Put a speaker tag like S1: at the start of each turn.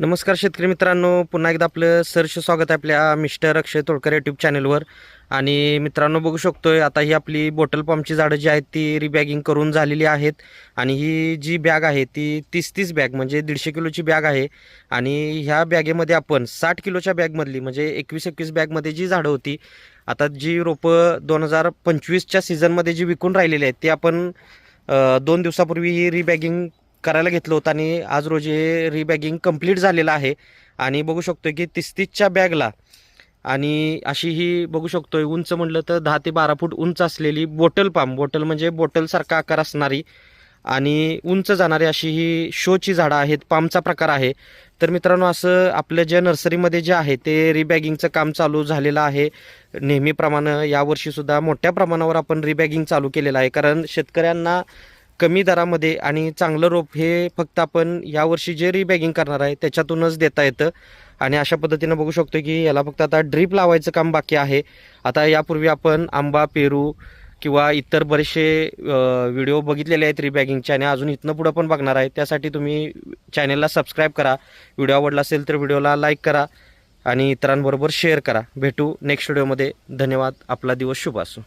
S1: नमस्कार शेतकरी मित्रांनो, पुन्हा एकदा आपलं सहर्ष स्वागत आहे आपल्या मिस्टर अक्षय तोडकर यूट्यूब चॅनलवर. आणि मित्रांनो, बघू शकतोय आता ही आपली बॉटल पॉमची झाडं जी आहेत ती रिबॅगिंग करून झालेली आहेत. आणि ही जी बॅग आहे ती 30 बॅग म्हणजे 150 किलोची बॅग आहे. आणि ह्या बॅगेमध्ये आपण 60 किलोच्या बॅगमधली म्हणजे 21 बॅगमध्ये जी झाडं होती, आता जी रोपं 2025च्या सीझनमध्ये जी विकून राहिलेली आहेत ती आपण 2 दिवसापूर्वी ही रिबॅगिंग करायला घेतलं होतं आणि आज रोजी हे रिबॅगिंग कंप्लीट झालेलं आहे. आणि बघू शकतोय की 30च्या बॅगला आणि अशी ही बघू शकतोय उंच म्हटलं तर 10 ते 12 फूट उंच असलेली बॉटल पाम, बॉटल म्हणजे बॉटलसारखा आकार असणारी आणि उंच जाणारी अशी ही शोची झाडं आहेत, पामचा प्रकार आहे. तर मित्रांनो, असं आपल्या ज्या नर्सरीमध्ये जे आहे ते रिबॅगिंगचं काम चालू झालेलं आहे. नेहमीप्रमाणे यावर्षीसुद्धा मोठ्या प्रमाणावर आपण रिबॅगिंग चालू केलेलं आहे, कारण शेतकऱ्यांना कमी दरामध्ये आणि चांगलं रोप हे फक्त आपण यावर्षी जे रिबॅगिंग करणार आहे त्याच्यातूनच देता येतं. आणि अशा पद्धतीनं बघू शकतो की याला फक्त आता ड्रीप लावायचं काम बाकी आहे. आता यापूर्वी आपण आंबा, पेरू किंवा इतर बरेचसे व्हिडिओ बघितलेले आहेत रिबॅगिंगचे आणि अजून इथनं पुढं पण बघणार आहे. त्यासाठी तुम्ही चॅनलला सबस्क्राईब करा. व्हिडिओ आवडला असेल तर व्हिडिओला लाईक करा आणि इतरांबरोबर शेअर करा. भेटू नेक्स्ट व्हिडिओमध्ये. धन्यवाद. आपला दिवस शुभ असो.